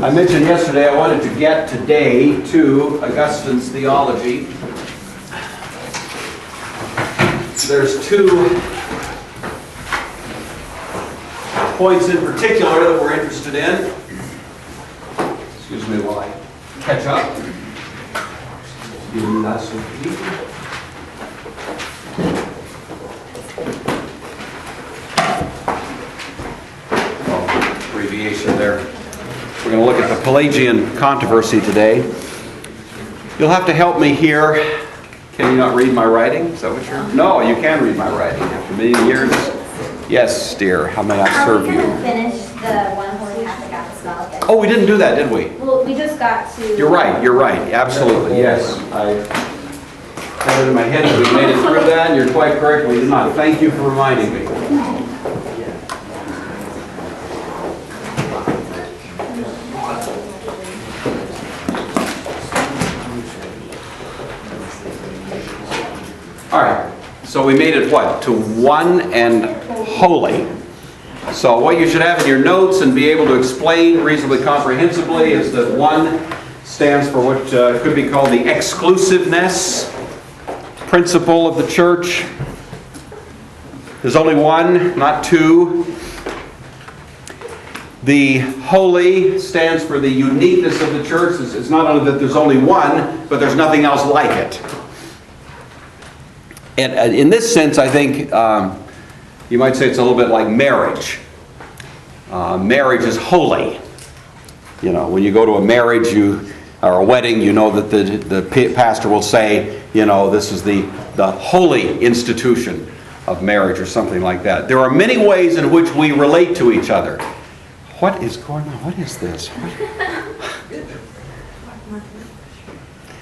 I mentioned yesterday I wanted to get today to Augustin's theology. There's two points in particular that we're interested in. Excuse me while I catch up. Oh, abbreviation there. We're going to look at the Pelagian controversy today. You'll have to help me here. Can you not read my writing? Is that what you're... No, you can read my writing. After many years. Yes, dear. How may I serve you? Are we going to finish the one Holy Catholic Apostolic? Oh, we didn't do that, did we? Well, we just got to... You're right. Absolutely, yes. I had it in my head that we made it through that, and you're quite correct. We did not. Thank you for reminding me. All right. So we made it what? To one and holy. So what you should have in your notes and be able to explain reasonably comprehensively is that one stands for what could be called the exclusiveness principle of the church. There's only one, not two. The holy stands for the uniqueness of the church. It's not only that there's only one, but there's nothing else like it. And in this sense, I think you might say it's a little bit like marriage. Marriage is holy. You know, when you go to a marriage or a wedding, you know that the pastor will say, you know, this is the holy institution of marriage or something like that. There are many ways in which we relate to each other. What is going on? What is this?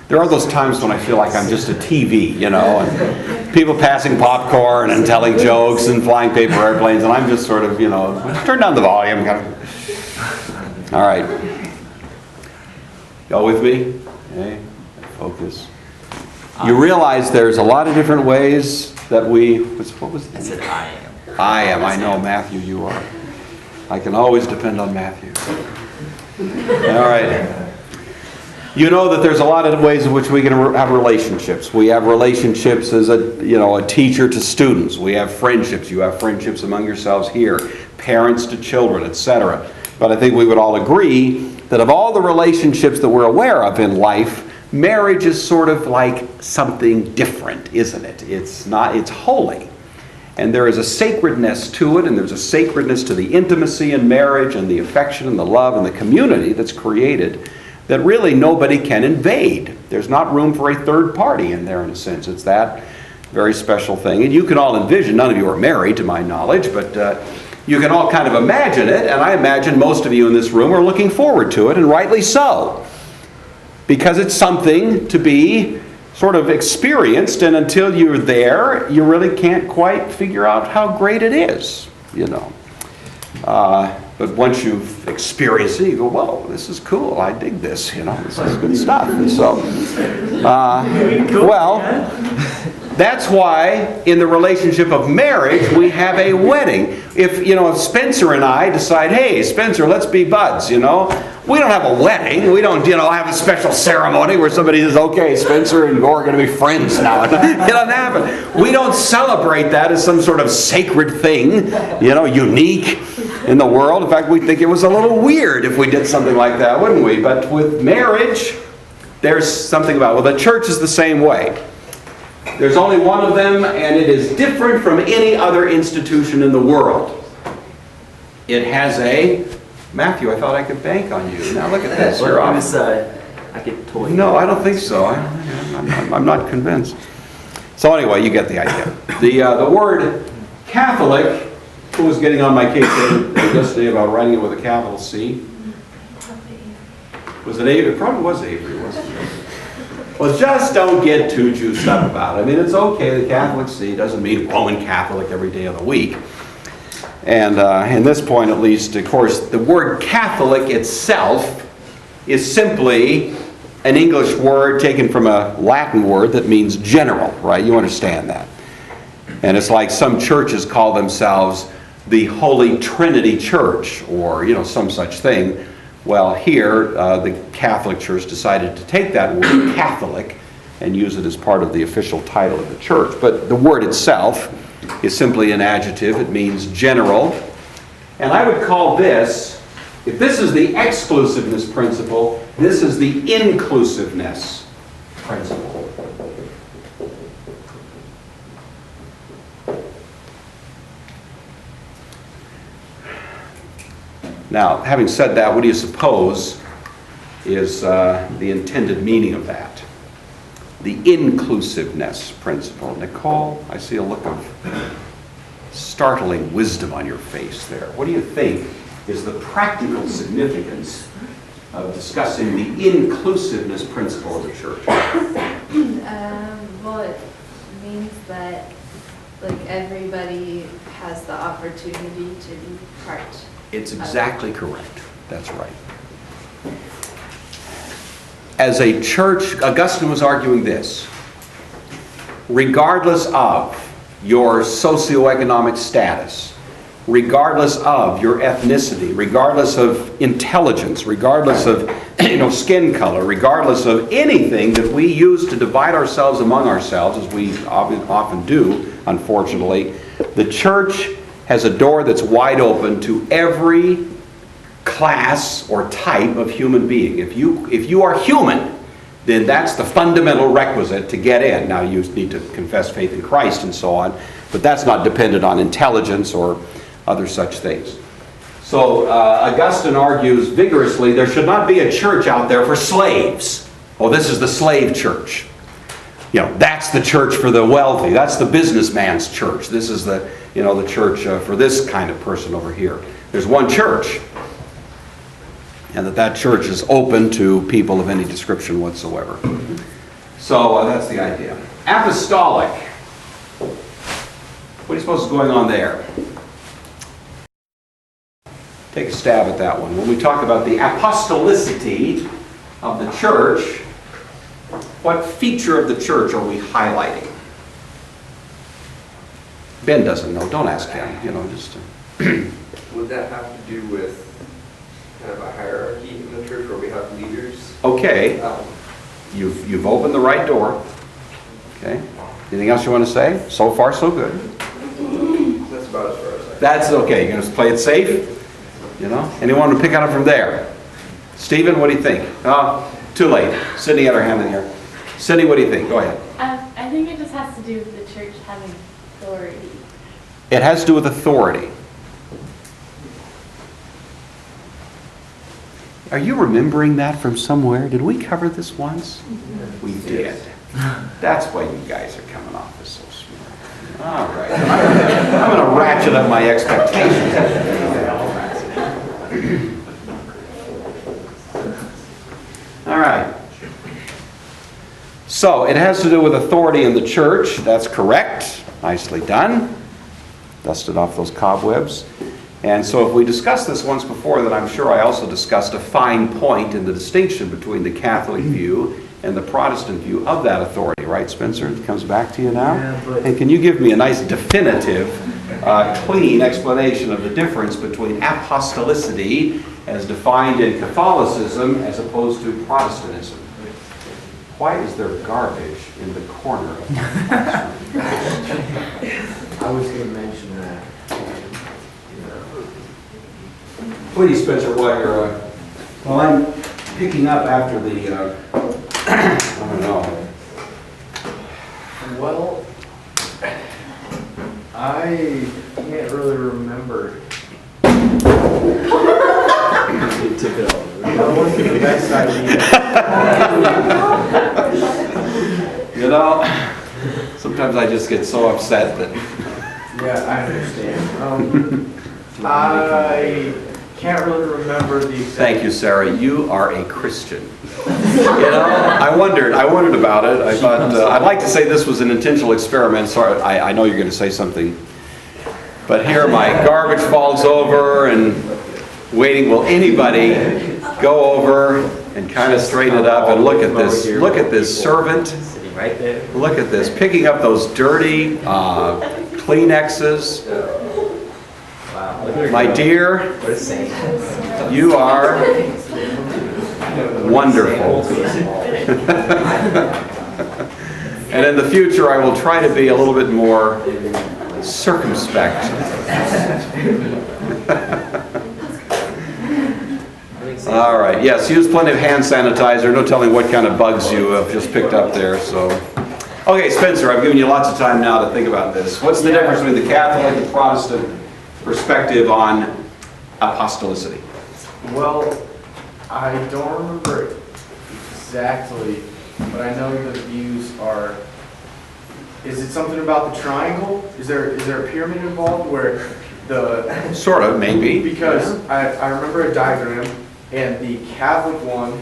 There are those times when I feel like I'm just a TV, you know, and people passing popcorn and telling jokes and flying paper airplanes, and I'm just sort of, you know, turn down the volume. All right. Y'all with me? Okay. Focus. You realize there's a lot of different ways that what was that? I said I am. I am. I know, Matthew, you are. I can always depend on Matthew. All right. You know that there's a lot of ways in which we can have relationships. We have relationships as a teacher to students. We have friendships. You have friendships among yourselves here. Parents to children, etc. But I think we would all agree that of all the relationships that we're aware of in life, marriage is sort of like something different, isn't it? It's holy. And there is a sacredness to it, and there's a sacredness to the intimacy in marriage and the affection and the love and the community that's created that really nobody can invade. There's not room for a third party in there, in a sense. It's that very special thing. And you can all envision, none of you are married to my knowledge, but you can all kind of imagine it, and I imagine most of you in this room are looking forward to it, and rightly so. Because it's something to be sort of experienced, and until you're there, you really can't quite figure out how great it is, you know. But once you've experienced it, you go, whoa, this is cool. I dig this, you know. This is good stuff. And so, that's why in the relationship of marriage, we have a wedding. If Spencer and I decide, hey, Spencer, let's be buds, you know. We don't have a wedding. We don't, have a special ceremony where somebody says, okay, Spencer and Gore are going to be friends now. It doesn't happen. We don't celebrate that as some sort of sacred thing, unique in the world. In fact, we think it was a little weird if we did something like that, wouldn't we? But with marriage, there's something about it. Well, the church is the same way. There's only one of them, and it is different from any other institution in the world. It has a... Matthew, I thought I could bank on you. Now look at this. You're off. I get toy. No, I don't think so. I'm not convinced. So anyway, you get the idea. The word Catholic, who was getting on my case yesterday about writing it with a capital C? Was it Avery? It probably was Avery, wasn't it? Well, just don't get too juiced up about it. I mean, it's okay. The Catholic C doesn't mean Roman Catholic every day of the week. And in this point, at least, of course, the word Catholic itself is simply an English word taken from a Latin word that means general, right? You understand that. And it's like some churches call themselves the Holy Trinity Church, or, some such thing. Well, here, the Catholic Church decided to take that word, Catholic, and use it as part of the official title of the church. But the word itself is simply an adjective. It means general. And I would call this, if this is the exclusiveness principle, this is the inclusiveness principle. Now, having said that, what do you suppose is the intended meaning of that? The inclusiveness principle. Nicole, I see a look of startling wisdom on your face there. What do you think is the practical significance of discussing the inclusiveness principle of the church? Well, it means that like everybody has the opportunity to be part. It's exactly correct. That's right. As a church, Augustin was arguing this: regardless of your socioeconomic status, regardless of your ethnicity, regardless of intelligence, regardless of skin color, regardless of anything that we use to divide ourselves among ourselves, as we often do, unfortunately, the church has a door that's wide open to every class or type of human being. If you are human, then that's the fundamental requisite to get in. Now, you need to confess faith in Christ and so on, but that's not dependent on intelligence or other such things. So Augustine argues vigorously there should not be a church out there for slaves. Oh, this is the slave church. That's the church for the wealthy. That's the businessman's church. This is the church for this kind of person over here. There's one church, and that church is open to people of any description whatsoever. So that's the idea. Apostolic. What do you suppose is going on there? Take a stab at that one. When we talk about the apostolicity of the church, what feature of the church are we highlighting? Ben doesn't know. Don't ask him. Just. Would that have to do with kind of a hierarchy in the church where we have leaders? Okay. You've opened the right door. Okay. Anything else you want to say? So far, so good. That's about as far as I. That's okay. You're going to play it safe? Anyone to pick on it from there? Stephen, what do you think? Too late. Sydney had her hand in the air. Sydney, what do you think? Go ahead. I think it just has to do with the church having authority. It has to do with authority. Are you remembering that from somewhere? Did we cover this once? We did. That's why you guys are coming off as so smart. All right. I'm going to ratchet up my expectations. All right. So it has to do with authority in the church. That's correct. Nicely done. Dusted off those cobwebs. And so if we discussed this once before, then I'm sure I also discussed a fine point in the distinction between the Catholic view and the Protestant view of that authority. Right, Spencer? It comes back to you now? Yeah, And can you give me a nice definitive, clean explanation of the difference between apostolicity as defined in Catholicism as opposed to Protestantism? Why is there garbage in the corner of my classroom? I was going to mention that. Please, Spencer, while I'm picking up after the, I don't know. Well, I can't really remember. That wasn't the best idea. Sometimes I just get so upset that... Yeah, I understand. I can't really remember the exact... Thank you, Sarah. You are a Christian. I wondered about it. I thought, I'd like to say this was an intentional experiment. Sorry, I know you're going to say something. But here my garbage falls over and waiting. Will anybody go over and kind of straighten it up and look at this? Look at this servant. Sitting right there. Look at this. Picking up those dirty Kleenexes. Wow. My dear, What a saint. you are Wonderful. And in the future, I will try to be a little bit more circumspect. All right. Yes, use plenty of hand sanitizer. No telling what kind of bugs you have just picked up there. So, okay, Spencer, I've given you lots of time now to think about this. What's the difference between the Catholic and Protestant perspective on apostolicity? Well, I don't remember exactly, but I know the views are, is it something about the triangle? Is there a pyramid involved where the... Sort of, maybe. Because I remember a diagram, and the Catholic one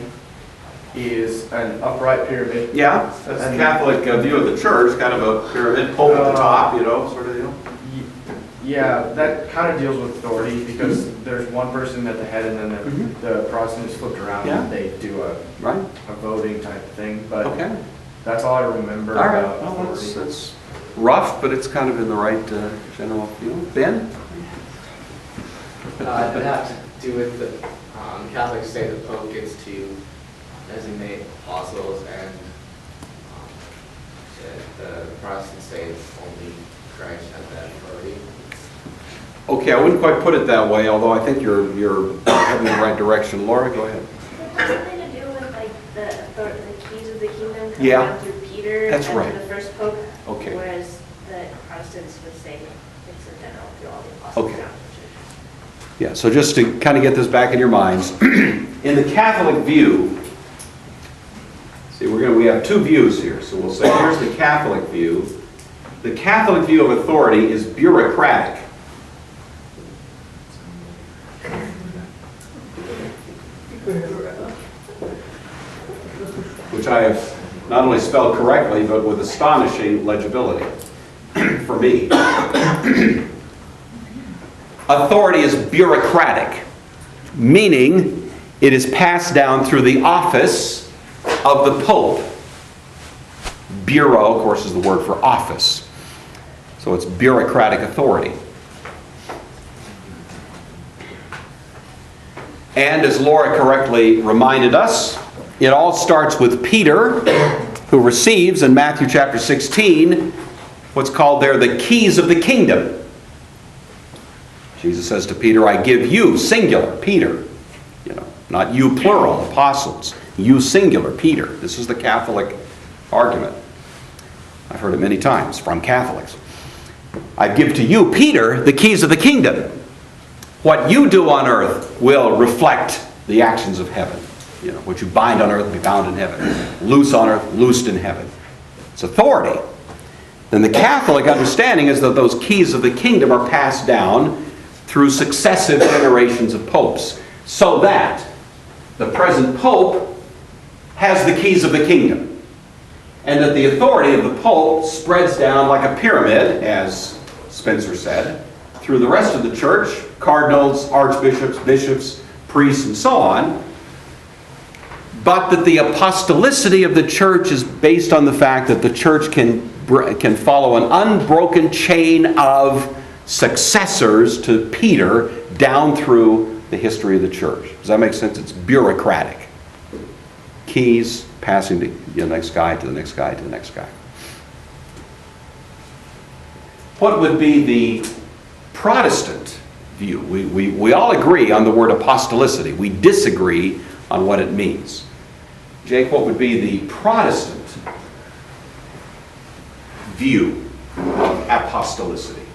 is an upright pyramid. Yeah, that's the Catholic view of the church, kind of a pyramid, pope at the top, you know, sort of deal. Yeah, that kind of deals with authority because there's one person at the head and then the Protestants flipped around Yeah. and they do a voting type thing. But Okay. that's all I remember All right. about Well, authority. that's rough, but it's kind of in the right general field. Ben? It would have to do with the Catholics say the Pope gets to designate apostles, and the Protestants say it's only Christ has that authority. Okay, I wouldn't quite put it that way, although I think you're heading in the right direction. Laura, go ahead. Is it something to do with like the keys of the kingdom coming Yeah. down through Peter That's and right. to the first pope? Okay. Whereas the Protestants would say it's a general through all the apostles Okay. down the church. Yeah, so just to kind of get this back in your minds, in the Catholic view, see, we have two views here. So we'll say here's the Catholic view. The Catholic view of authority is bureaucratic. Which I have not only spelled correctly, but with astonishing legibility for me. Authority is bureaucratic, meaning it is passed down through the office of the Pope. Bureau, of course, is the word for office. So it's bureaucratic authority. And as Laura correctly reminded us, it all starts with Peter, who receives in Matthew chapter 16 what's called there the keys of the kingdom. Jesus says to Peter, I give you, singular, Peter. You know, not you, plural, apostles. You, singular, Peter. This is the Catholic argument. I've heard it many times from Catholics. I give to you, Peter, the keys of the kingdom. What you do on earth will reflect the actions of heaven. You know, what you bind on earth will be bound in heaven. Loose on earth, loosed in heaven. It's authority. Then the Catholic understanding is that those keys of the kingdom are passed down through successive generations of popes, so that the present pope has the keys of the kingdom. And that the authority of the pope spreads down like a pyramid, as Spencer said, through the rest of the church, cardinals, archbishops, bishops, priests, and so on. But that the apostolicity of the church is based on the fact that the church can follow an unbroken chain of successors to Peter down through the history of the church. Does that make sense? It's bureaucratic. Keys passing to the next guy, to the next guy, to the next guy. What would be the Protestant view? We all agree on the word apostolicity. We disagree on what it means. Jake, what would be the Protestant view of apostolicity?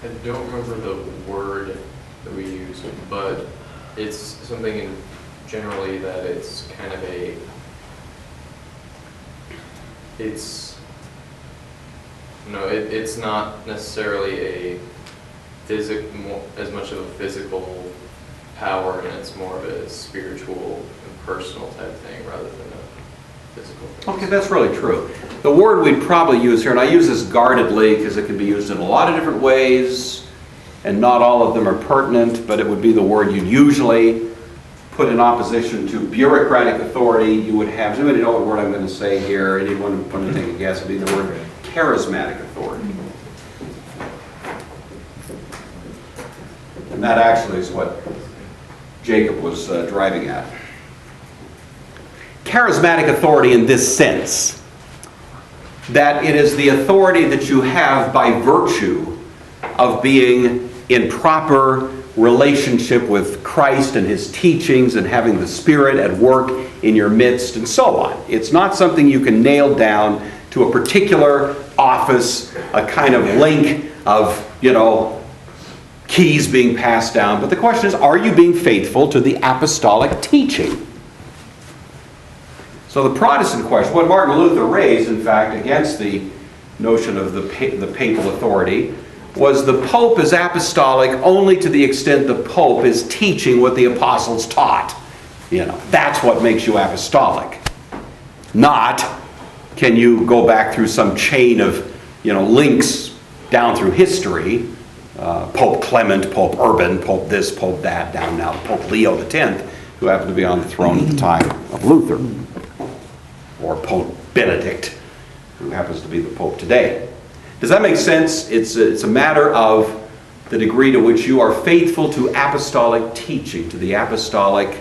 I don't remember the word that we used, but it's something generally that it's kind of it's not necessarily as much of a physical power, and it's more of a spiritual and personal type thing rather than a physical thing. Okay, that's really true. The word we'd probably use here, and I use this guardedly because it can be used in a lot of different ways, and not all of them are pertinent, but it would be the word you'd usually put in opposition to bureaucratic authority. You would have, does anybody know what word I'm going to say here? Anyone want to take a guess? It would be the word charismatic authority. And that actually is what Jacob was driving at. charismatic authority in this sense, that it is the authority that you have by virtue of being in proper relationship with Christ and his teachings and having the Spirit at work in your midst and so on. It's not something you can nail down to a particular office, a kind of link of, keys being passed down. But the question is, are you being faithful to the apostolic teaching? So the Protestant question, what Martin Luther raised, in fact, against the notion of the papal authority, was the Pope is apostolic only to the extent the Pope is teaching what the apostles taught. That's what makes you apostolic. Not, can you go back through some chain of, links down through history, Pope Clement, Pope Urban, Pope this, Pope that, down now to Pope Leo X, who happened to be on the throne at the time of Luther, or Pope Benedict, who happens to be the Pope today. Does that make sense? It's a matter of the degree to which you are faithful to apostolic teaching, to the apostolic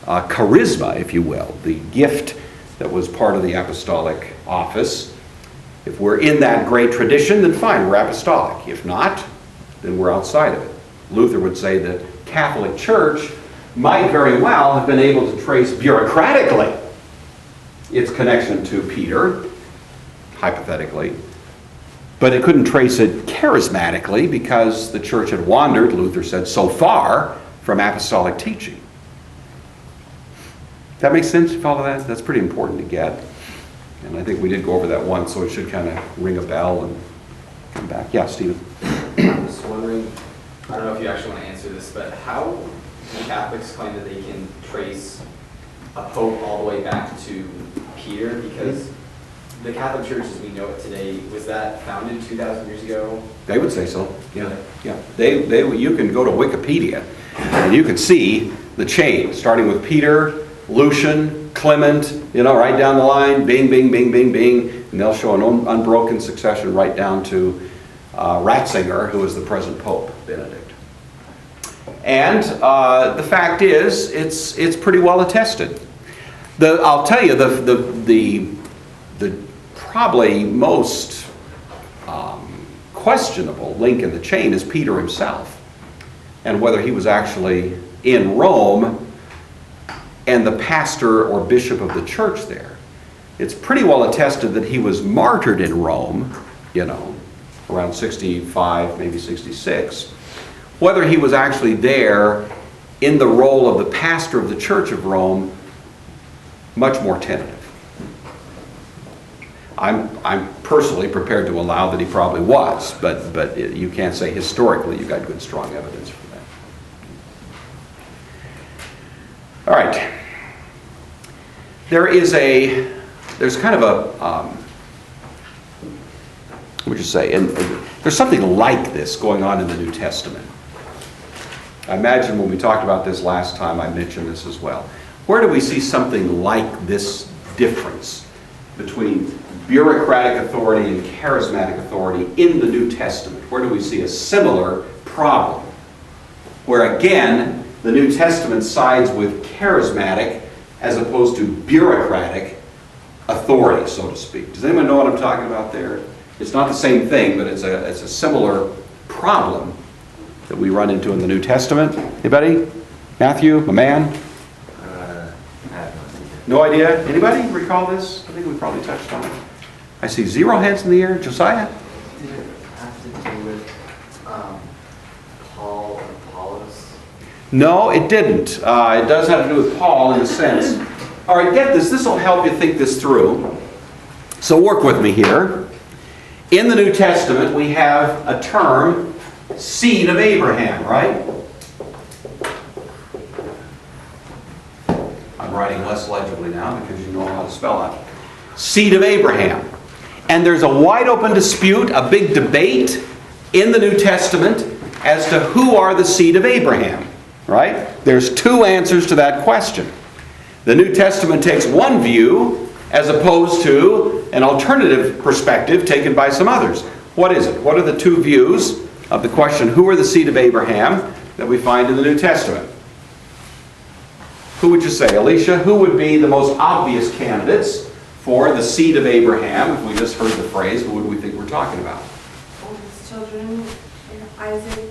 charisma, if you will, the gift that was part of the apostolic office. If we're in that great tradition, then fine, we're apostolic. If not, then we're outside of it. Luther would say that Catholic Church might very well have been able to trace bureaucratically its connection to Peter, hypothetically, but it couldn't trace it charismatically because the church had wandered, Luther said, so far from apostolic teaching. That makes sense? You follow that? That's pretty important to get. And I think we did go over that once, so it should kind of ring a bell and come back. Yeah, Stephen. I'm just wondering, I don't know if you actually want to answer this, but how do Catholics claim that they can trace a pope all the way back to Peter? Because the Catholic Church as we know it today, was that founded 2,000 years ago? They would say so. Yeah. You can go to Wikipedia and you can see the chain, starting with Peter, Lucian, Clement, right down the line, bing, bing, bing, bing, bing, and they'll show an unbroken succession right down to Ratzinger, who is the present Pope, Benedict. And the fact is, it's pretty well attested. I'll tell you, the probably most questionable link in the chain is Peter himself, and whether he was actually in Rome and the pastor or bishop of the church there. It's pretty well attested that he was martyred in Rome, around 65, maybe 66. Whether he was actually there in the role of the pastor of the Church of Rome, much more tentative. I'm personally prepared to allow that he probably was, but you can't say historically you've got good, strong evidence for that. All right. There's kind of a, what would you say, and there's something like this going on in the New Testament. I imagine when we talked about this last time, I mentioned this as well. Where do we see something like this difference between bureaucratic authority and charismatic authority in the New Testament? Where do we see a similar problem? Where again, the New Testament sides with charismatic as opposed to bureaucratic authority, so to speak. Does anyone know what I'm talking about there? It's not the same thing, but it's a similar problem that we run into in the New Testament. Anybody? Matthew, a man? I have No idea? Anybody recall this? I think we probably touched on it. I see 0 heads in the air. Josiah? Did it have to do with Paul and Apollos? No, it didn't. It does have to do with Paul in a sense. All right, get this. This will help you think this through. So work with me here. In the New Testament, we have a term, seed of Abraham, right? I'm writing less legibly now because you know how to spell it. Seed of Abraham. And there's a wide open dispute, a big debate in the New Testament as to who are the seed of Abraham, right? There's 2 answers to that question. The New Testament takes one view as opposed to an alternative perspective taken by some others. What is it? What are the 2 views of the question, who are the seed of Abraham, that we find in the New Testament? Who would you say, Alicia? Who would be the most obvious candidates for the seed of Abraham? If we just heard the phrase, who would we think we're talking about? Oldest children, Isaac,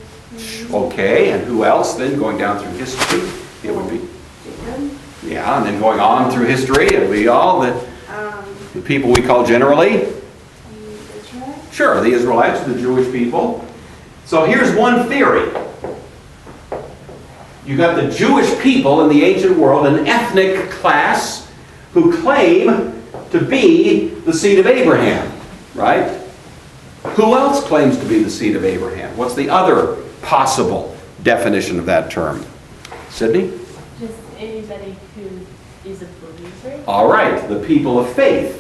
Okay, and who else then going down through history? It would be. Jacob. Yeah, and then going on through history, it would be all the people we call generally. Israel. Sure, the Israelites, the Jewish people. So here's one theory. You got the Jewish people in the ancient world, an ethnic class who claim to be the seed of Abraham, right? Who else claims to be the seed of Abraham? What's the other possible definition of that term? Sydney? Just anybody who is a believer. All right, the people of faith.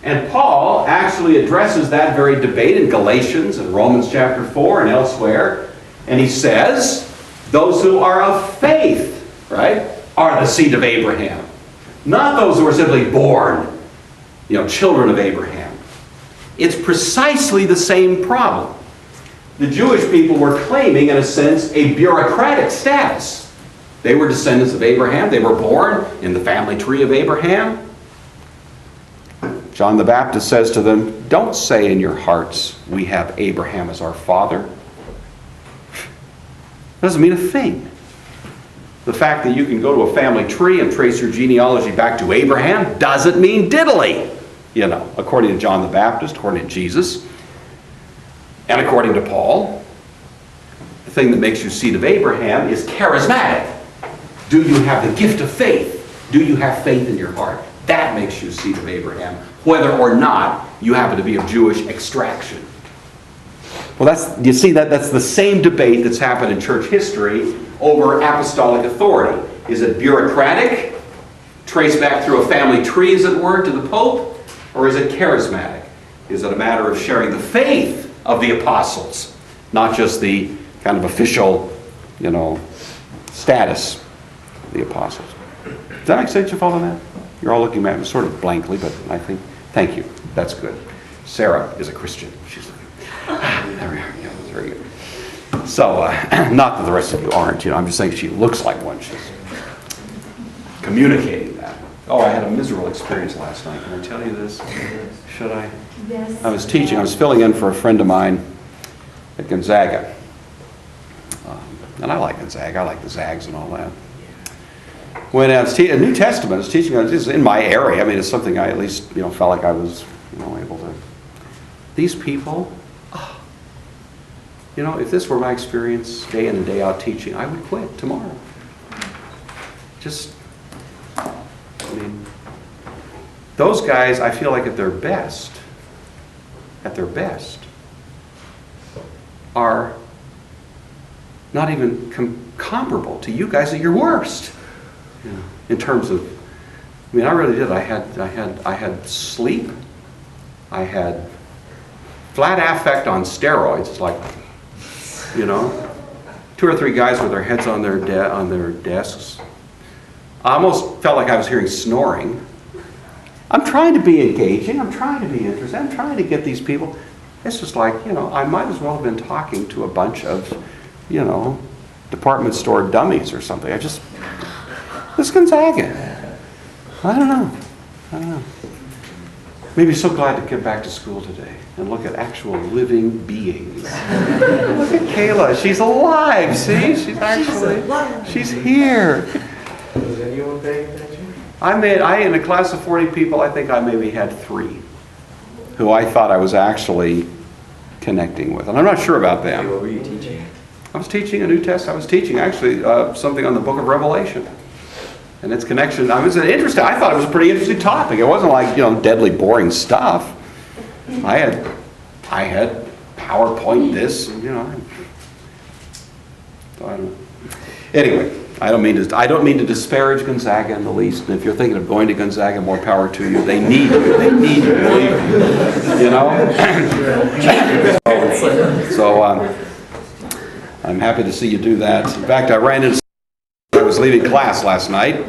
And Paul actually addresses that very debate in Galatians and Romans chapter 4 and elsewhere. And he says, those who are of faith, right, are the seed of Abraham. Not those who are simply born, children of Abraham. It's precisely the same problem. The Jewish people were claiming, in a sense, a bureaucratic status. They were descendants of Abraham. They were born in the family tree of Abraham. John the Baptist says to them, don't say in your hearts, we have Abraham as our father. Doesn't mean a thing. The fact that you can go to a family tree and trace your genealogy back to Abraham doesn't mean diddly, according to John the Baptist, according to Jesus, and according to Paul. The thing that makes you seed of Abraham is charismatic. Do you have the gift of faith? Do you have faith in your heart? That makes you seed of Abraham, whether or not you happen to be of Jewish extraction. Well, that's the same debate that's happened in church history over apostolic authority. Is it bureaucratic, traced back through a family tree, as it were, to the Pope? Or is it charismatic? Is it a matter of sharing the faith of the apostles, not just the kind of official, status of the apostles? Does that make sense? You follow that? You're all looking at me sort of blankly, but I think, thank you. That's good. Sarah is a Christian. She's looking. There we are. Yeah, that's very good. So, not that the rest of you aren't. I'm just saying she looks like one. She's communicating that. Oh, I had a miserable experience last night. Can I tell you this? Should I? Yes. I was teaching. I was filling in for a friend of mine at Gonzaga. And I like Gonzaga. I like the Zags and all that. When I was teaching New Testament, I was teaching, this is in my area. I mean, it's something I at least, felt like I was, able to. These people, if this were my experience day in and day out teaching, I would quit tomorrow. Those guys, I feel like at their best, are not even comparable to you guys at your worst. In terms of, I really did. I had sleep. I had flat affect on steroids. It's like, 2 or 3 guys with their heads on their desks. I almost felt like I was hearing snoring. I'm trying to be engaging. I'm trying to be interested. I'm trying to get these people. It's just like, I might as well have been talking to a bunch of, department store dummies or something. This Gonzaga. I don't know. Maybe so glad to get back to school today and look at actual living beings. Look at Kayla. She's alive. See? She's here. Was anyone paying attention? In a class of 40 people, I think I maybe had 3 who I thought I was actually connecting with. And I'm not sure about them. What were you teaching? I was teaching a New Testament. I was teaching actually something on the book of Revelation and its connection. I thought it was a pretty interesting topic. It wasn't like, deadly boring stuff. I had PowerPoint this, so I don't know. Anyway, I don't mean to disparage Gonzaga in the least. And if you're thinking of going to Gonzaga, more power to you. They need you. They need you, believe me. So I'm happy to see you do that. In fact, I was leaving class last night,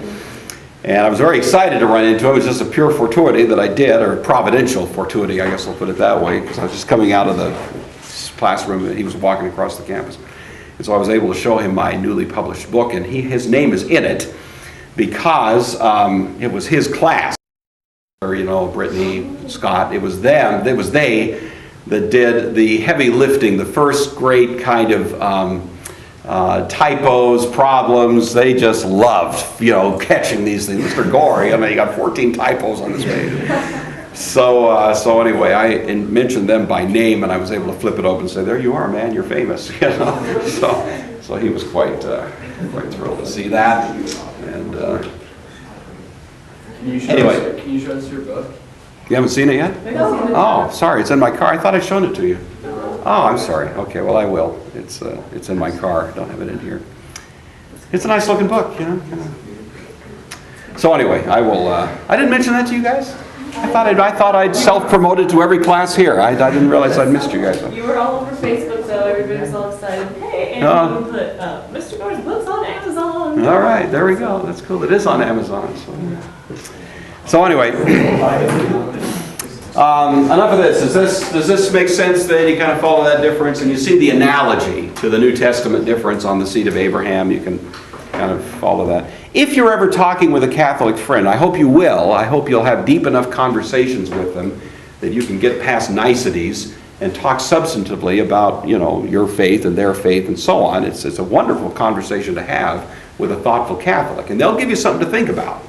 and I was very excited to run into him. It was just a pure fortuity that I did, or providential fortuity, I guess I'll put it that way, because I was just coming out of the classroom and he was walking across the campus. It And so I was able to show him my newly published book, and his name is in it because it was his class. Or, Brittany, Scott, it was they that did the heavy lifting, the first great kind of typos, problems. They just loved, catching these things. Mr. Gore, he got 14 typos on this page. So anyway, I mentioned them by name, and I was able to flip it open and say, "There you are, man. You're famous." So he was quite thrilled to see that. And Can you show us your book? you haven't seen it yet? Oh, sorry. It's in my car. I thought I'd shown it to you. Oh, I'm sorry. Okay, well, I will. It's in my car. I don't have it in here. It's a nice looking book, So anyway, I will. I didn't mention that to you guys. I thought I'd self-promoted to every class here. I didn't realize I'd missed you guys. You were all over Facebook, so everybody was all excited. Hey, and you put Mr. Gore's books on Amazon. All right, there we go. That's cool. It is on Amazon. So anyway, enough of this. Does this make sense then? You kind of follow that difference, and you see the analogy to the New Testament difference on the seed of Abraham. You can kind of follow that. If you're ever talking with a Catholic friend, I hope you will. I hope you'll have deep enough conversations with them that you can get past niceties and talk substantively about, your faith and their faith and so on. It's a wonderful conversation to have with a thoughtful Catholic, and they'll give you something to think about.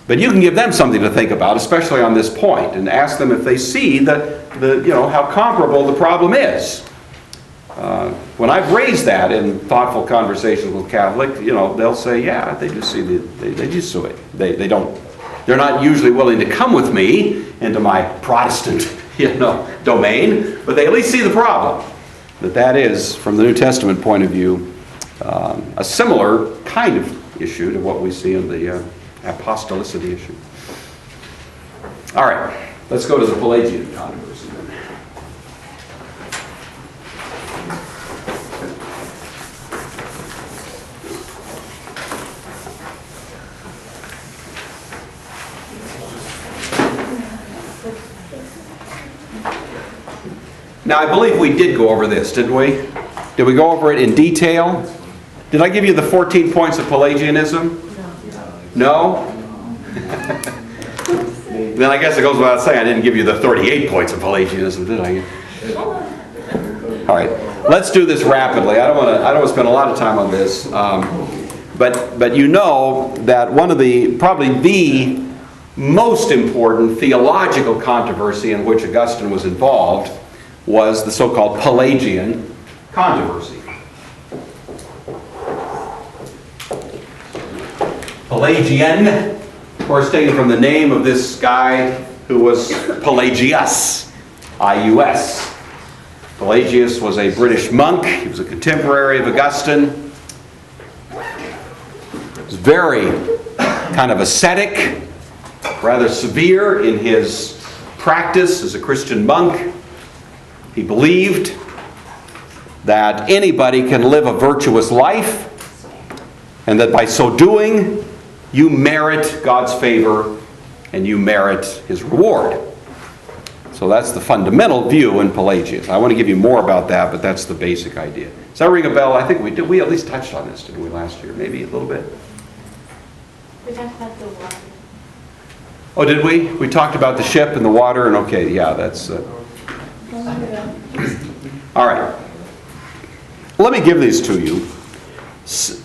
But you can give them something to think about, especially on this point, and ask them if they see how comparable the problem is. When I've raised that in thoughtful conversations with Catholics, they'll say, yeah, they do see they do see it. They're not usually willing to come with me into my Protestant, domain, but they at least see the problem. That is, from the New Testament point of view, a similar kind of issue to what we see in the apostolicity issue. All right, let's go to the Pelagian controversy then. Now, I believe we did go over this, didn't we? Did we go over it in detail? Did I give you the 14 points of Pelagianism? No? Then I guess it goes without saying I didn't give you the 38 points of Pelagianism, did I? All right, let's do this rapidly. I don't want to spend a lot of time on this, but you know that one of probably the most important theological controversy in which Augustin was involved was the so-called Pelagian controversy. Pelagian, of course, taken from the name of this guy who was Pelagius, I-U-S. Pelagius was a British monk. He was a contemporary of Augustine. He was very kind of ascetic, rather severe in his practice as a Christian monk. He believed that anybody can live a virtuous life, and that by so doing, you merit God's favor and you merit His reward. So that's the fundamental view in Pelagius. I want to give you more about that, but that's the basic idea. Does that ring a bell? I think we did. We at least touched on this, didn't we, last year? Maybe a little bit. We talked about the water. Oh, did we? We talked about the ship and the water, and okay, yeah, that's... All right. Let me give these to you.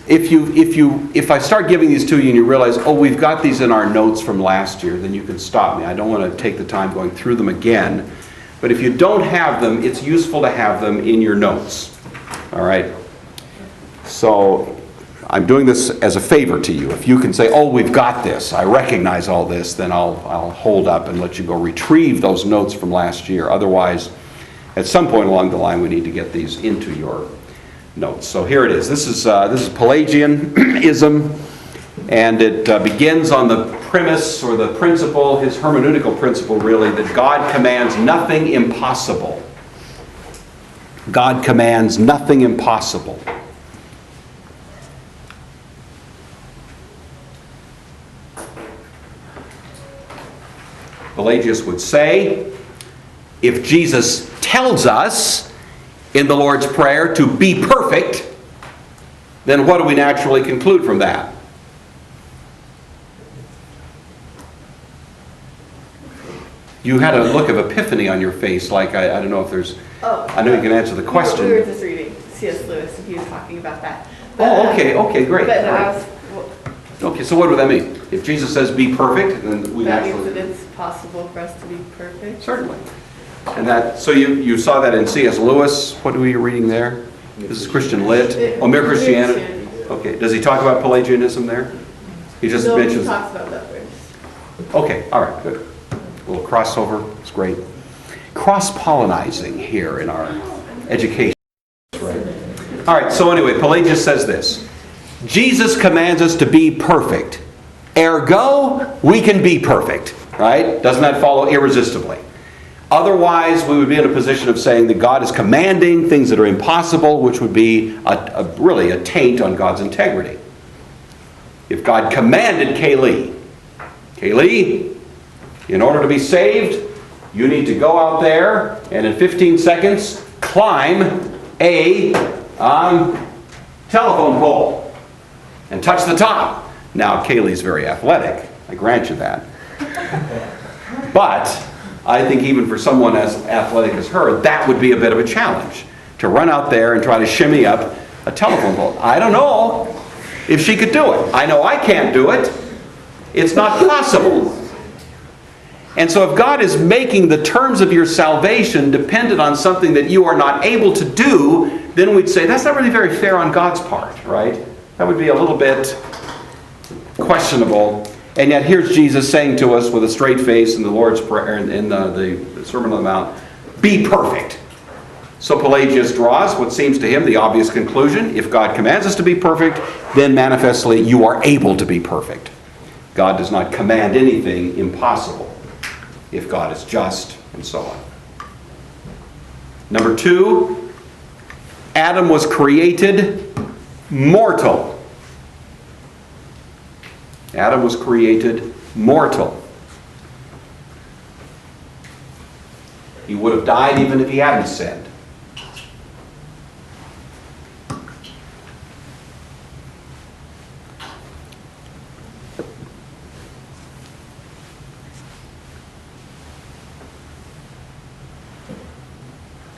If I start giving these to you and you realize, oh, we've got these in our notes from last year, then you can stop me. I don't want to take the time going through them again. But if you don't have them, it's useful to have them in your notes. All right? So I'm doing this as a favor to you. If you can say, oh, we've got this, I recognize all this, then I'll hold up and let you go retrieve those notes from last year. Otherwise, at some point along the line, we need to get these into your notes. So here it is. This is Pelagianism, and it begins on the premise or the principle, his hermeneutical principle really, that God commands nothing impossible. God commands nothing impossible. Pelagius would say, if Jesus tells us in the Lord's Prayer to be perfect, then what do we naturally conclude from that? You had a look of epiphany on your face, like I don't know if there's... Oh. I know you can answer the question. We were just reading C.S. Lewis, and he was talking about that. Oh, okay, great. But no, All I right. was, well, Okay, so what would that mean? If Jesus says be perfect, then we that means naturally... that it's possible for us to be perfect. Certainly. And that, so you saw that in C.S. Lewis. What were you reading there? This is Christian Lit. Oh, Mere Christianity. Okay. Does he talk about Pelagianism there? He just No, he mentions... talks about that verse. Okay, all right, good. A little crossover, it's great. Cross-pollinizing here in our education. Right? All right, so anyway, Pelagius says this. Jesus commands us to be perfect. Ergo, we can be perfect. Right? Doesn't that follow irresistibly? Otherwise, we would be in a position of saying that God is commanding things that are impossible, which would be really a taint on God's integrity. If God commanded Kaylee, in order to be saved, you need to go out there and in 15 seconds climb a telephone pole and touch the top. Now, Kaylee's very athletic. I grant you that. But I think even for someone as athletic as her, that would be a bit of a challenge, to run out there and try to shimmy up a telephone pole. I don't know if she could do it. I know I can't do it. It's not possible. And so if God is making the terms of your salvation dependent on something that you are not able to do, then we'd say that's not really very fair on God's part, right? That would be a little bit questionable. And yet here's Jesus saying to us with a straight face in the Lord's Prayer, in the Sermon on the Mount, be perfect. So Pelagius draws what seems to him the obvious conclusion. If God commands us to be perfect, then manifestly you are able to be perfect. God does not command anything impossible if God is just, and so on. Number 2, Adam was created mortal. Adam was created mortal. He would have died even if he hadn't sinned.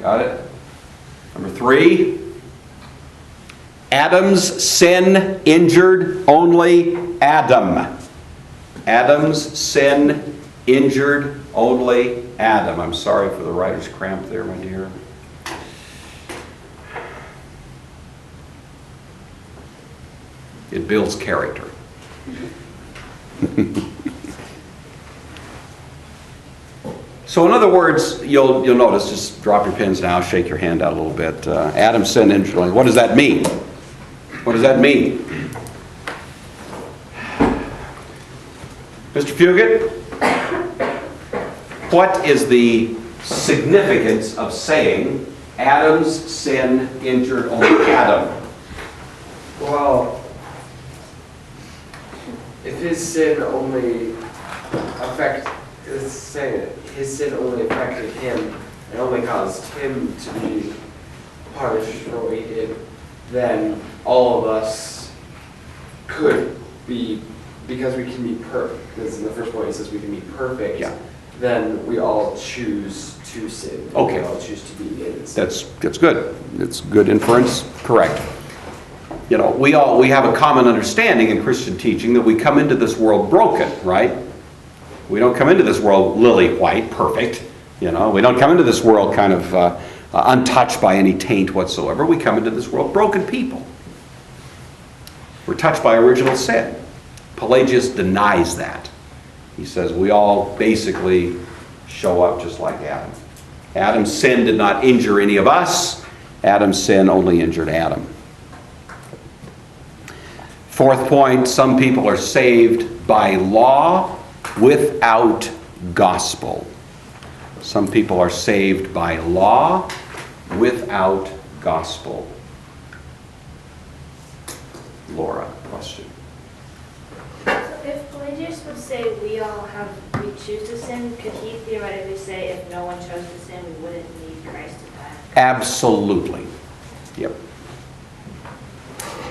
Got it? Number 3, Adam's sin injured only Adam. Adam's sin injured only Adam. I'm sorry for the writer's cramp there, my dear. It builds character. So in other words, you'll notice, just drop your pins now, shake your hand out a little bit. Adam's sin injured only. What does that mean? What does that mean? Mr. Fugit, what is the significance of saying Adam's sin injured only Adam? Well, if his sin only affected him and only caused him to be punished for what he did, then all of us could be, because we can be perfect, because in the first point it says we can be perfect, Yeah. then we all choose to sin. Okay. We all choose to be in sin. That's good. It's good inference. Correct. You know, we have a common understanding in Christian teaching that we come into this world broken, right? We don't come into this world lily white, perfect. You know, we don't come into this world kind of untouched by any taint whatsoever. We come into this world broken people. We're touched by original sin. Pelagius denies that. He says we all basically show up just like Adam. Adam's sin did not injure any of us. Adam's sin only injured Adam. 4th point, some people are saved by law without gospel. Some people are saved by law without gospel. Laura, question. So if Pelagius would say we choose to sin, could he theoretically say if no one chose to sin, we wouldn't need Christ to die on the Absolutely. Yep.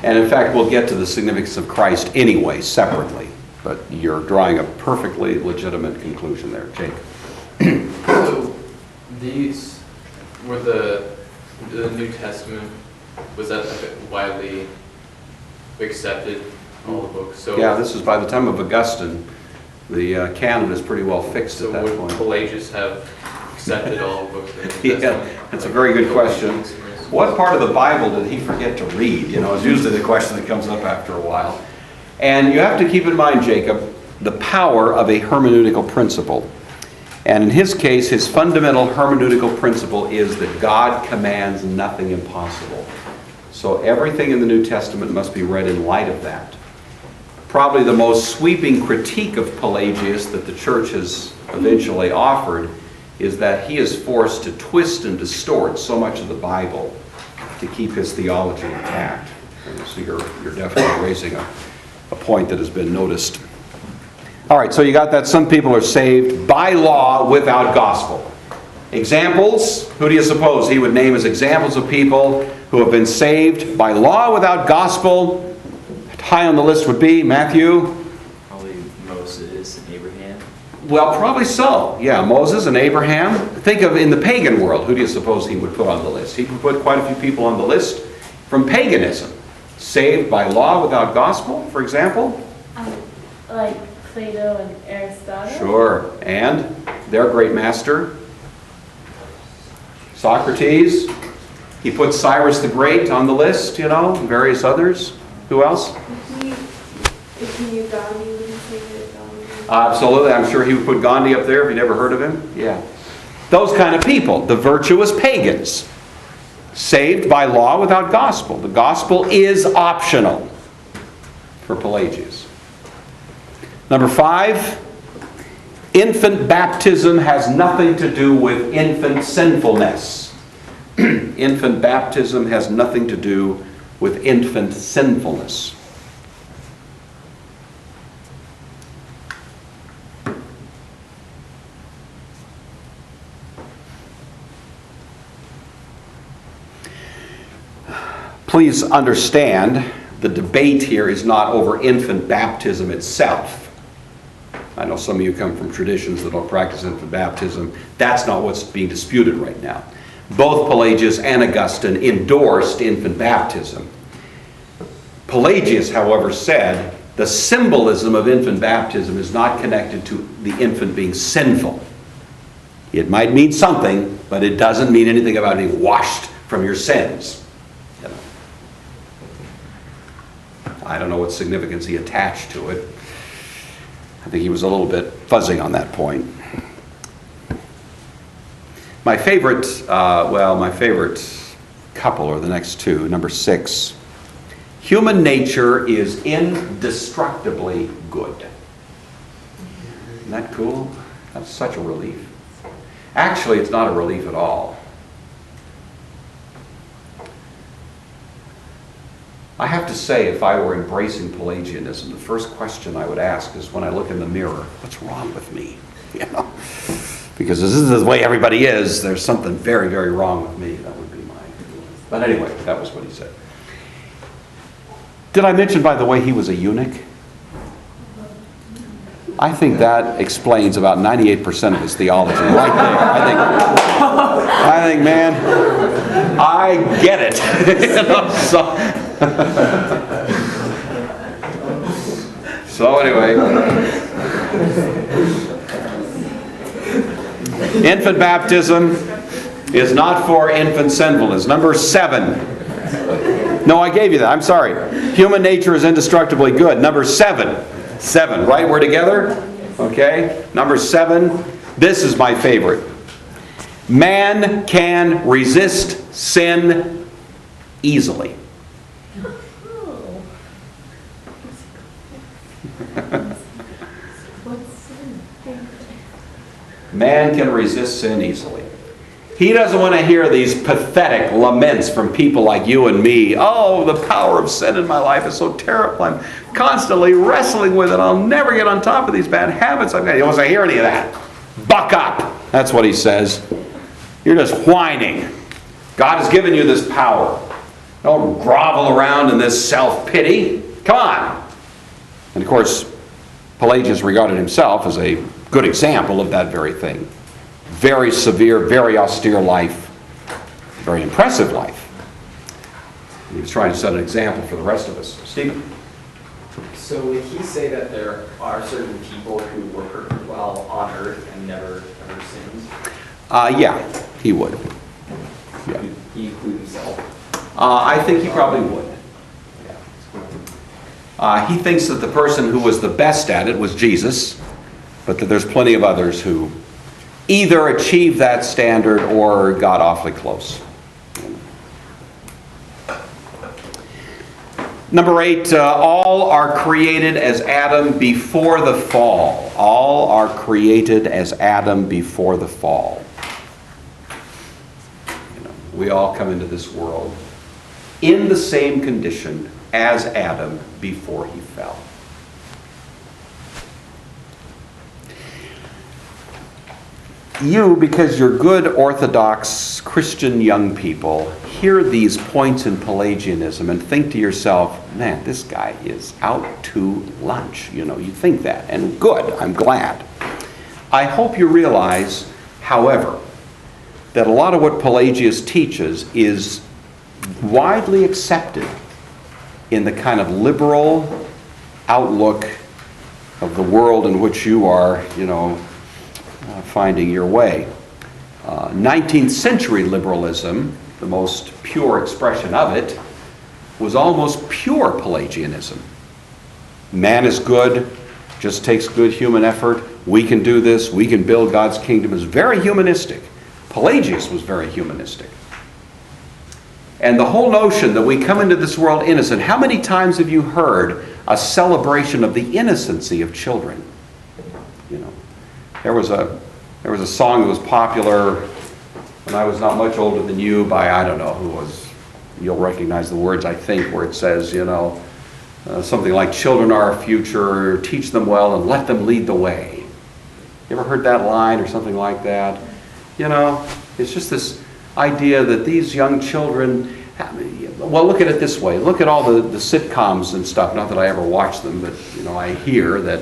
And in fact, we'll get to the significance of Christ anyway, separately. But you're drawing a perfectly legitimate conclusion there, Jake. So these were the New Testament, was that widely accepted, all the books? So Yeah, this is by the time of Augustin. The canon is pretty well fixed so at that would point. Pelagius have accepted all the books in the New Yeah, Testament? that's a very good question. What part of the Bible did he forget to read? You know, it's usually the question that comes up after a while. And you have to keep in mind, Jacob, the power of a hermeneutical principle. And in his case, his fundamental hermeneutical principle is that God commands nothing impossible. So everything in the New Testament must be read in light of that. Probably the most sweeping critique of Pelagius that the church has eventually offered is that he is forced to twist and distort so much of the Bible to keep his theology intact. And so you're definitely raising a point that has been noticed. All right, so you got that some people are saved by law without gospel. Examples, who do you suppose he would name as examples of people who have been saved by law without gospel? High on the list would be Matthew. Probably Moses and Abraham. Well, probably so. Yeah, Moses and Abraham. Think of in the pagan world, who do you suppose he would put on the list? He would put quite a few people on the list from paganism. Saved by law without gospel, for example? Like Plato and Aristotle? Sure. And their great master, Socrates. He put Cyrus the Great on the list, you know, and various others. Who else? Absolutely. I'm sure he would put Gandhi up there if you never heard of him. Yeah. Those kind of people, the virtuous pagans, saved by law without gospel. The gospel is optional for Pelagius. Number 5, infant baptism has nothing to do with infant sinfulness. Infant baptism has nothing to do with infant sinfulness. Please understand, the debate here is not over infant baptism itself. I know some of you come from traditions that don't practice infant baptism. That's not what's being disputed right now. Both Pelagius and Augustine endorsed infant baptism. Pelagius, however, said the symbolism of infant baptism is not connected to the infant being sinful. It might mean something, but it doesn't mean anything about being washed from your sins. I don't know what significance he attached to it. I think he was a little bit fuzzy on that point. My favorite couple are the next two. Number 6. Human nature is indestructibly good. Isn't that cool? That's such a relief. Actually, it's not a relief at all. I have to say, if I were embracing Pelagianism, the first question I would ask is when I look in the mirror, what's wrong with me? You know? Because this is the way everybody is, there's something very, very wrong with me. That would be mine. But anyway, that was what he said. Did I mention, by the way, he was a eunuch? I think that explains about 98% of his theology right there. I think, man, I get it. You know, so anyway, infant baptism is not for infant sinfulness. Number 7. No, I gave you that. I'm sorry. Human nature is indestructibly good. Number 7. 7, right? We're together? Okay. Number 7. This is my favorite. Man can resist sin easily. Man can resist sin easily. He doesn't want to hear these pathetic laments from people like you and me. Oh, the power of sin in my life is so terrible. I'm constantly wrestling with it. I'll never get on top of these bad habits I've got. He doesn't want to hear any of that. Buck up. That's what he says. You're just whining. God has given you this power. Don't grovel around in this self-pity. Come on. And of course, Pelagius regarded himself as a good example of that very thing. Very severe, very austere life. Very impressive life. He was trying to set an example for the rest of us. Stephen? So would he say that there are certain people who were perfect while on earth and never ever sinned? Yeah, he would. Yeah. He include himself? I think he probably would. He thinks that the person who was the best at it was Jesus, but that there's plenty of others who either achieved that standard or got awfully close. Number 8, all are created as Adam before the fall. All are created as Adam before the fall. We all come into this world in the same condition as Adam before he fell. You, because you're good Orthodox Christian young people, hear these points in Pelagianism and think to yourself, man, this guy is out to lunch. You think that. And good, I'm glad. I hope you realize, however, that a lot of what Pelagius teaches is widely accepted in the kind of liberal outlook of the world in which you are, finding your way. 19th century liberalism, the most pure expression of it, was almost pure Pelagianism. Man is good, just takes good human effort. We can do this, we can build God's kingdom. Is very humanistic. Pelagius was very humanistic. And the whole notion that we come into this world innocent, how many times have you heard a celebration of the innocency of children? There was a song that was popular when I was not much older than you by, I don't know who was, you'll recognize the words, I think, where it says, something like, children are our future, teach them well and let them lead the way. You ever heard that line or something like that? It's just this idea that these young children, well, look at it this way. Look at all the sitcoms and stuff. Not that I ever watch them, but, I hear that,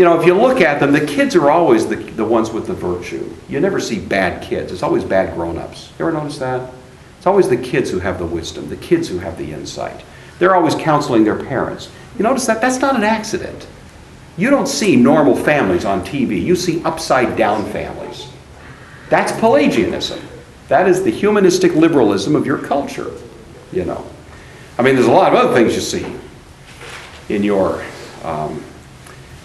if you look at them, the kids are always the ones with the virtue. You never see bad kids. It's always bad grown-ups. You ever notice that? It's always the kids who have the wisdom, the kids who have the insight. They're always counseling their parents. You notice that? That's not an accident. You don't see normal families on TV. You see upside-down families. That's Pelagianism. That is the humanistic liberalism of your culture, there's a lot of other things you see in your,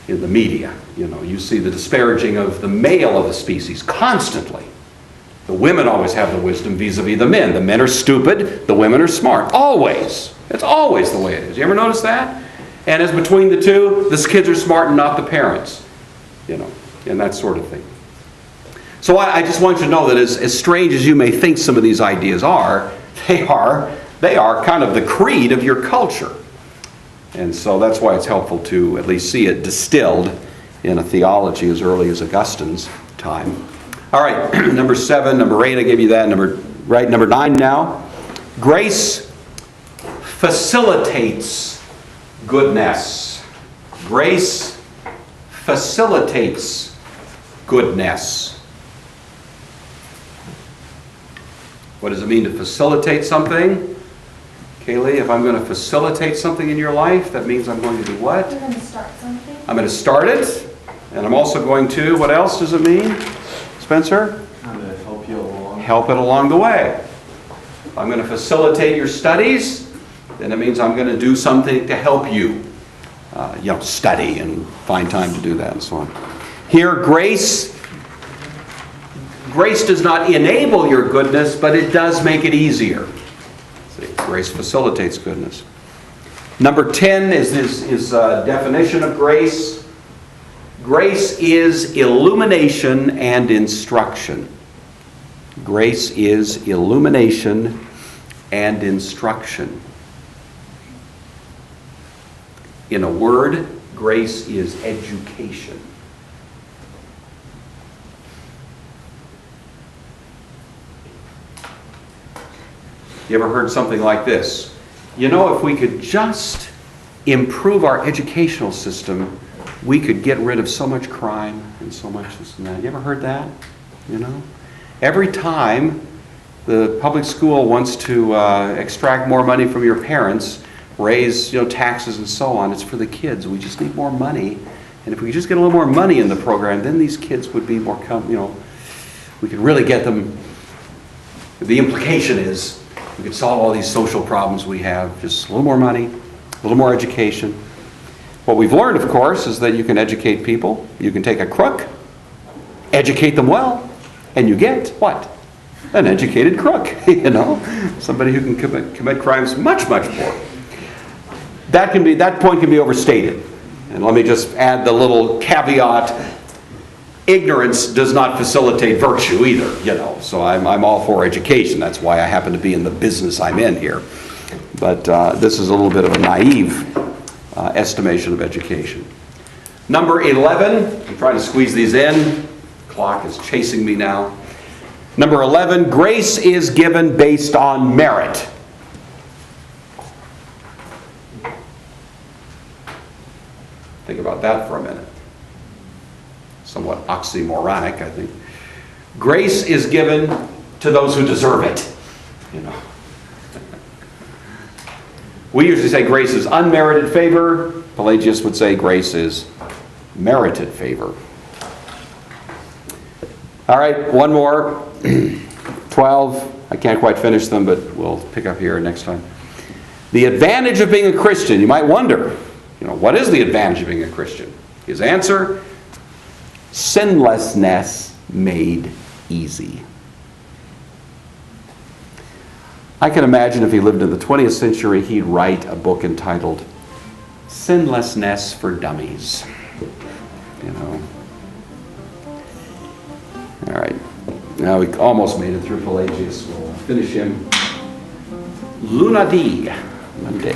in the media. You see the disparaging of the male of the species constantly. The women always have the wisdom vis-a-vis the men. The men are stupid, the women are smart. Always. It's always the way it is. You ever notice that? And as between the two, the kids are smart and not the parents. And that sort of thing. So I just want you to know that as strange as you may think some of these ideas are, they are kind of the creed of your culture. And so that's why it's helpful to at least see it distilled in a theology as early as Augustine's time. All right, number 7, number 8, I gave you that. Number 9 now. Grace facilitates goodness. Grace facilitates goodness. What does it mean to facilitate something? Kaylee, if I'm going to facilitate something in your life, that means I'm going to do what? You're going to start something. I'm going to start it, and I'm also going to, what else does it mean? Spencer? I'm going to help you along. Help it along the way. If I'm going to facilitate your studies, then it means I'm going to do something to help you, study and find time to do that and so on. Here, grace does not enable your goodness, but it does make it easier. See, grace facilitates goodness. Number 10 is his definition of grace. Grace is illumination and instruction. Grace is illumination and instruction. In a word, grace is education. You ever heard something like this? You know, if we could just improve our educational system, we could get rid of so much crime and so much this and that. You ever heard that? You know? Every time the public school wants to extract more money from your parents, raise taxes and so on, it's for the kids. We just need more money. And if we could just get a little more money in the program, then these kids would be more, we could really get them. The implication is we could solve all these social problems we have. Just a little more money, a little more education. What we've learned, of course, is that you can educate people. You can take a crook, educate them well, and you get what? An educated crook, somebody who can commit crimes much, much more. That point can be overstated. And let me just add the little caveat: ignorance does not facilitate virtue either, So I'm all for education. That's why I happen to be in the business I'm in here. But this is a little bit of a naive estimation of education. Number 11, I'm trying to squeeze these in. The clock is chasing me now. Number 11, grace is given based on merit. Think about that for a minute. Somewhat oxymoronic, I think. Grace is given to those who deserve it. We usually say grace is unmerited favor. Pelagius would say grace is merited favor. All right, one more. 12. I can't quite finish them, but we'll pick up here next time. The advantage of being a Christian. You might wonder, what is the advantage of being a Christian? His answer: sinlessness made easy. I can imagine if he lived in the 20th century, he'd write a book entitled Sinlessness for Dummies. All right. Now we almost made it through Pelagius. We'll finish him Lunadi, Monday.